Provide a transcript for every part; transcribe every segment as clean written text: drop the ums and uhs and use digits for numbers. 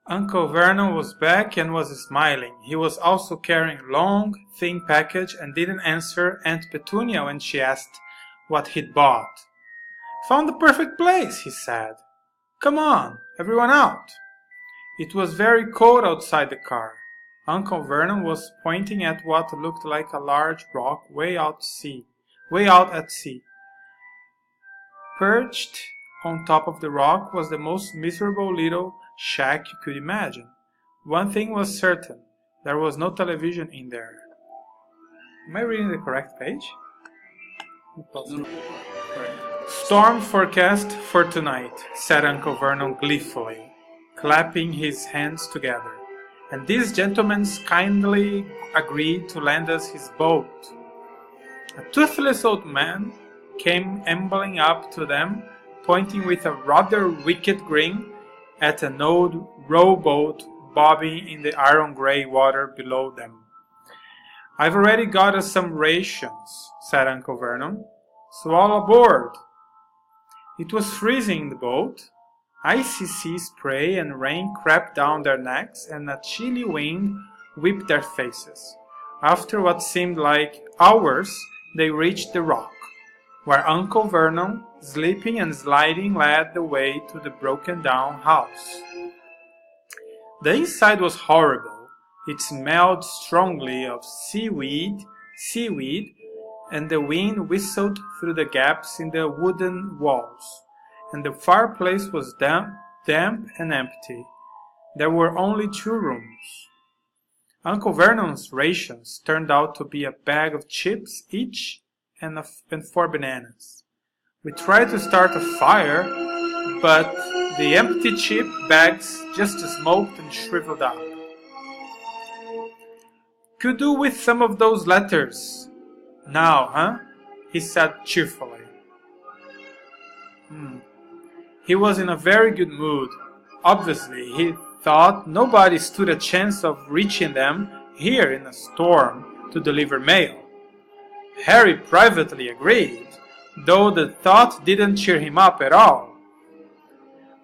Uncle Vernon was back and was smiling. He was also carrying a long, thin package and didn't answer Aunt Petunia when she asked what he'd bought. "Found the perfect place," he said. "Come on, everyone out." It was very cold outside the car. Uncle Vernon was pointing at what looked like a large rock way out at sea. Perched on top of the rock was the most miserable little shack you could imagine. One thing was certain, there was no television in there. Am I reading the correct page? "Storm forecast for tonight," said Uncle Vernon gleefully, clapping his hands together. "And these gentlemen kindly agreed to lend us his boat." A toothless old man came ambling up to them, pointing with a rather wicked grin at an old rowboat bobbing in the iron-gray water below them. "I've already got us some rations," said Uncle Vernon, "so all aboard." It was freezing in the boat. Icy sea spray and rain crept down their necks, and a chilly wind whipped their faces. After what seemed like hours, they reached the rock, where Uncle Vernon, slipping and sliding, led the way to the broken-down house. The inside was horrible. It smelled strongly of seaweed, and the wind whistled through the gaps in the wooden walls, and the fireplace was damp and empty. There were only 2 rooms. Uncle Vernon's rations turned out to be a bag of chips each and 4 bananas. We tried to start a fire, but the empty chip bags just smoked and shriveled up. "Could do with some of those letters now, huh?" he said cheerfully. He was in a very good mood. Obviously, he thought nobody stood a chance of reaching them here in a storm to deliver mail. Harry privately agreed, though the thought didn't cheer him up at all.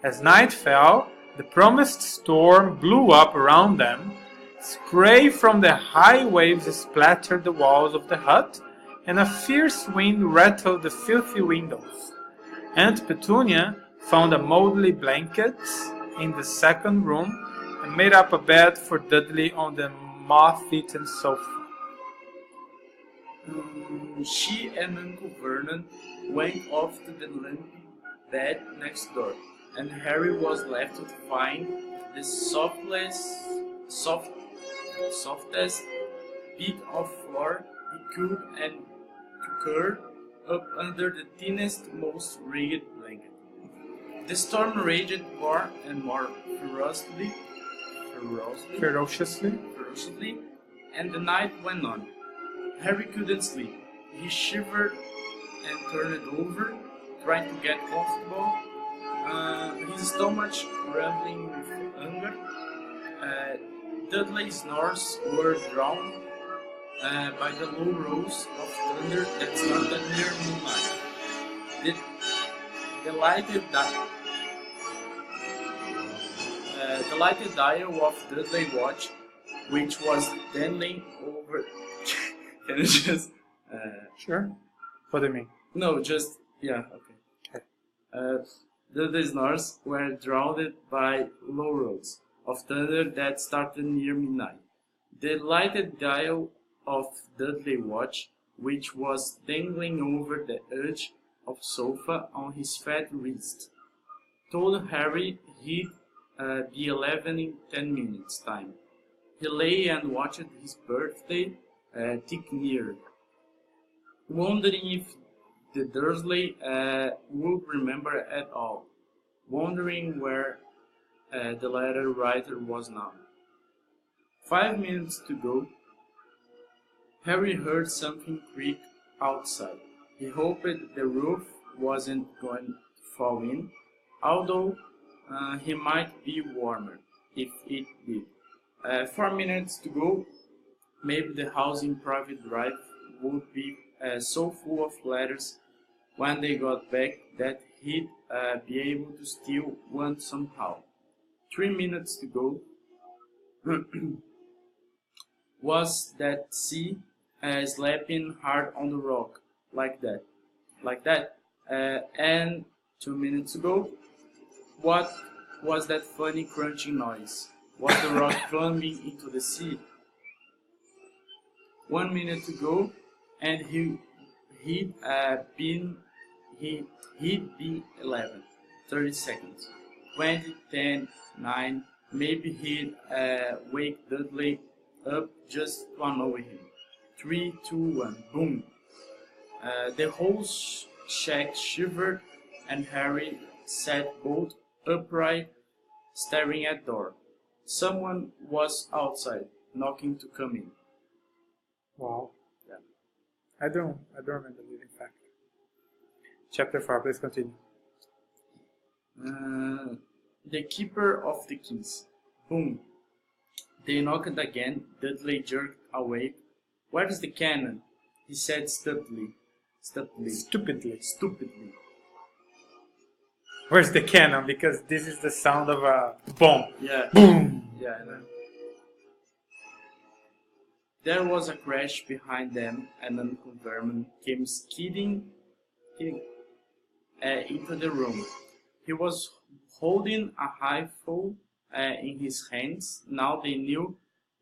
As night fell, the promised storm blew up around them. Spray from the high waves splattered the walls of the hut, and a fierce wind rattled the filthy windows. Aunt Petunia found a mouldy blanket in the second room and made up a bed for Dudley on the moth-eaten sofa. She and Uncle Vernon went off to the limp bed next door, and Harry was left to find the softest bit of floor he could and to curl up under the thinnest, most ragged blanket. The storm raged more and more ferociously, and the night went on. Harry couldn't sleep. He shivered and turned over, trying to get comfortable, his stomach rumbling with hunger. Dudley's snores were drowned by the low rolls of thunder that started near midnight. The lighted dial of Dudley watch, which was dangling over. Can you just? Sure. What do you mean? No, just yeah. Okay. The snores were drowned by low rolls of thunder that started near midnight. The lighted dial of Dudley watch, which was dangling over the edge of sofa on his fat wrist, told Harry he'd be 11 in 10 minutes' time. He lay and watched his birthday tick near, wondering if the Dursley would remember at all, wondering where the letter writer was now. 5 minutes to go. Harry heard something creak outside. He hoped the roof wasn't going to fall in, although he might be warmer if it did. 4 minutes to go. Maybe the house in Private Drive would be so full of letters when they got back that he'd be able to steal one somehow. 3 minutes to go. Was that sea slapping hard on the rock like that? And 2 minutes ago, what was that funny crunching noise? Was the rock plunging into the sea? 1 minute to go, and he'd be 11, 30 seconds, 20, 10, 9. Maybe he'd wake Dudley up just to annoy him. 3, 2, 1, boom. The whole shack shivered, and Harry sat bolt upright, staring at the door. Someone was outside, knocking to come in. Wow. Yeah. I don't remember it, in fact. Chapter 4, please continue. The keeper of the keys. Boom. They knocked again. Dudley jerked awake. Where's the cannon? He said stupidly. Where's the cannon? Because this is the sound of a bomb. Yeah. Boom! Yeah, I know. There was a crash behind them, and Uncle Vernon came skidding into the room. He was holding a rifle in his hands. Now they knew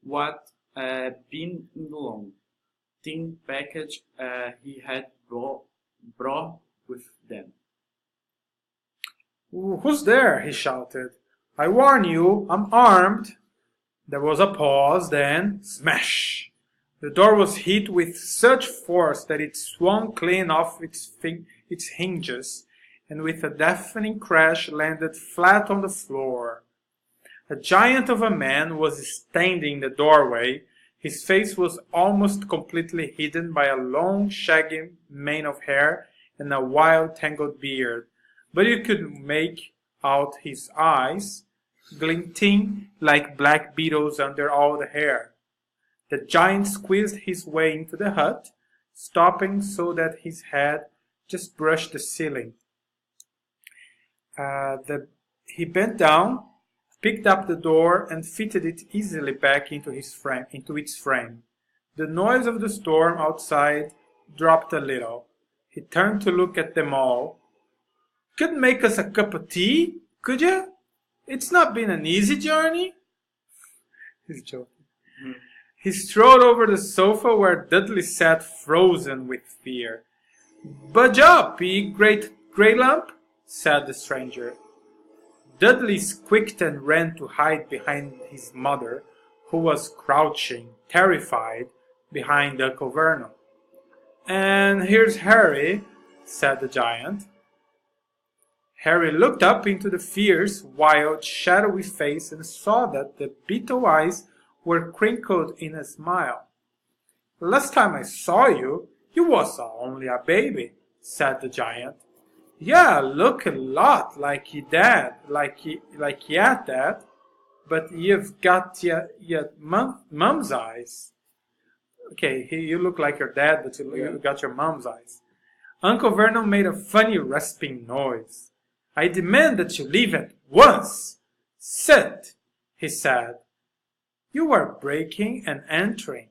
what been in the long, thin package he had brought with them. Who's there? He shouted. I warn you, I'm armed. There was a pause, then smash! The door was hit with such force that it swung clean off its hinges, and with a deafening crash landed flat on the floor. A giant of a man was standing in the doorway. His face was almost completely hidden by a long, shaggy mane of hair and a wild, tangled beard, but you could make out his eyes, glinting like black beetles under all the hair. The giant squeezed his way into the hut, stopping so that his head just brushed the ceiling. He bent down, picked up the door, and fitted it easily back into its frame. The noise of the storm outside dropped a little. He turned to look at them all. Couldn't make us a cup of tea, could you? It's not been an easy journey. He's joking. He strode over the sofa where Dudley sat frozen with fear. Budge up, ye great grey lump, said the stranger. Dudley squeaked and ran to hide behind his mother, who was crouching, terrified, behind Uncle Vernon. And here's Harry, said the giant. Harry looked up into the fierce, wild, shadowy face and saw that the beetle eyes were crinkled in a smile. Last time I saw you, you was only a baby, said the giant. Yeah, look a lot like your dad, like your dad, but you've got your mom's eyes. Okay, you look like your dad, but you got your mom's eyes. Uncle Vernon made a funny rasping noise. I demand that you leave at once. Sit, he said. You are breaking and entering.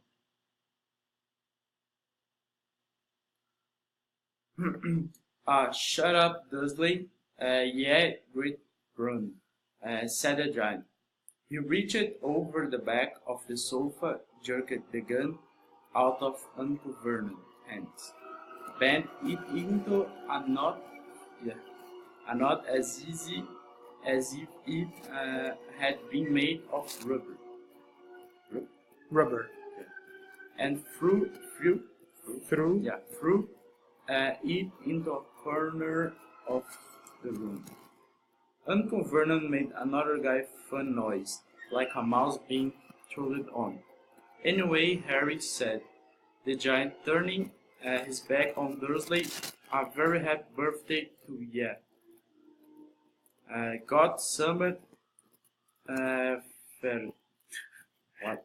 Shut up, Dursley. Yeah, great Brun, said the giant. He reached over the back of the sofa, jerked the gun out of Uncle Vernon's hands, bent it into a knot as easy as if it had been made of rubber, and threw it into a corner of the room. Uncle Vernon made another guy fun noise, like a mouse being thrown on. Anyway, Harry said, the giant turning his back on Dursley, a very happy birthday to ya. God summoned what?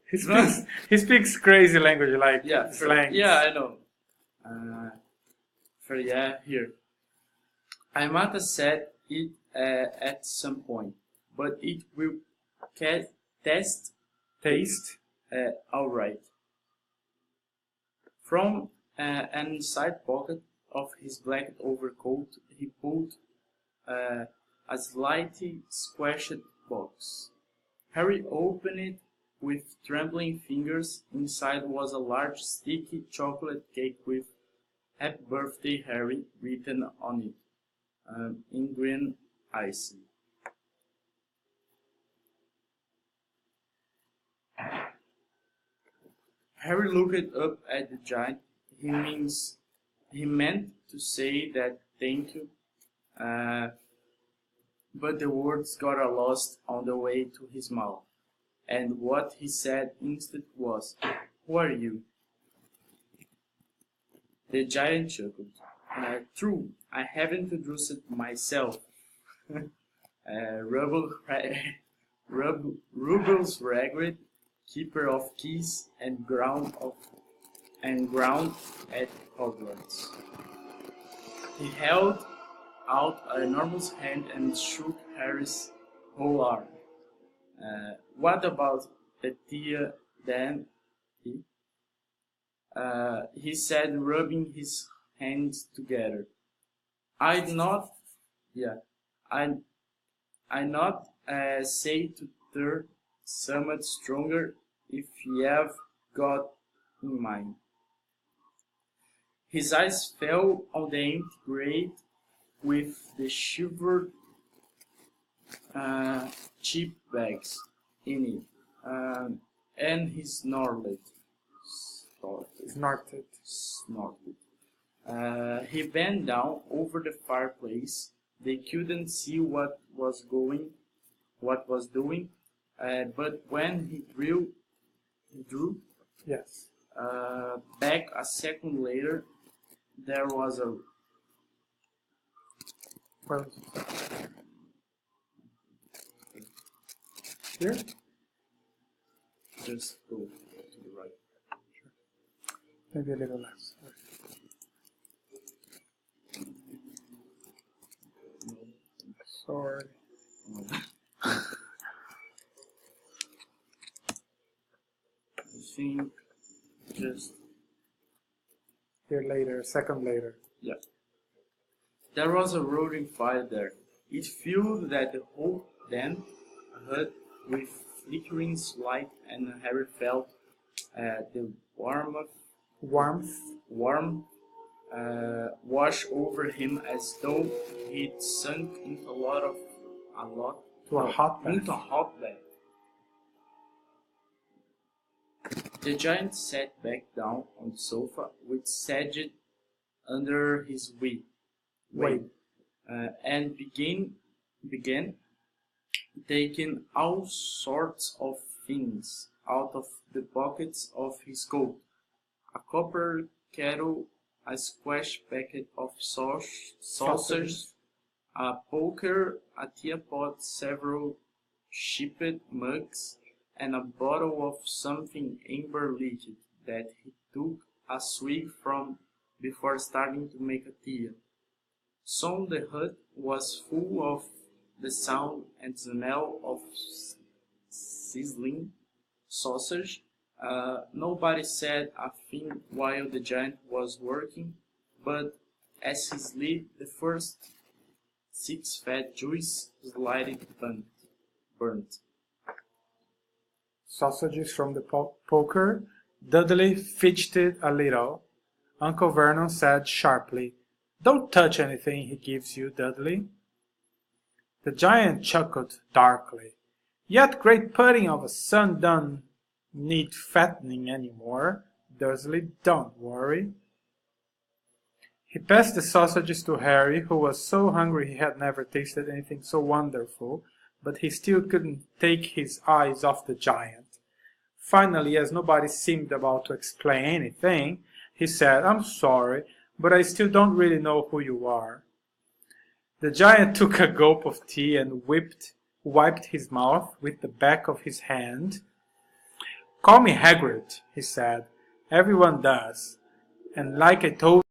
He speaks crazy language like slang. Yeah, I know. Here. I might have said it at some point, but it will taste Taste. all right. From an inside pocket of his black overcoat, he pulled a slightly squashed box. Harry opened it with trembling fingers. Inside was a large sticky chocolate cake with "Happy Birthday, Harry" written on it, in green icing. Harry looked up at the giant. He meant to say that thank you, but the words got lost on the way to his mouth, and what he said instead was, "Who are you?" The giant chuckled. "True, I haven't introduced myself. Rubles Ragrid, keeper of keys and ground at Hogwarts." He held out an enormous hand and shook Harry's whole arm. "What about the tea, then?" He said, rubbing his hands together. "I'd not say to third somewhat stronger if you've got in mind." His eyes fell on the empty grate with the shivered chip bags in it, and he snorted. He bent down over the fireplace. They couldn't see what was doing, but when he drew Yes. back a second later, there was a Well, here? just go to the right. Maybe a little less. Sorry. I think just Here later, a second later. yeah. There was a roaring fire there. It filled that the whole damp hut with flickering light, and Harry felt the warmth wash over him as though he'd sunk into To a hot bath. into a hot bath. The giant sat back down on the sofa, which sagged under his weight, and began taking all sorts of things out of the pockets of his coat: a copper kettle, a squash packet of saucers, a poker, a teapot, several chipped mugs, and a bottle of something amber liquid that he took a swig from before starting to make a tea. Soon the hut was full of the sound and smell of sizzling sausage. Nobody said a thing while the giant was working, but as he slid the first 6 fat juice slightly burnt. Sausages from the poker. Dudley fidgeted a little. Uncle Vernon said sharply, "Don't touch anything he gives you, Dudley." The giant chuckled darkly. "Yet great pudding of a son don't need fattening any more, Dudley, don't worry." He passed the sausages to Harry, who was so hungry he had never tasted anything so wonderful, but he still couldn't take his eyes off the giant. Finally, as nobody seemed about to explain anything, he said, "I'm sorry, but I still don't really know who you are." The giant took a gulp of tea and wiped his mouth with the back of his hand. "Call me Hagrid," he said. "Everyone does. And like I told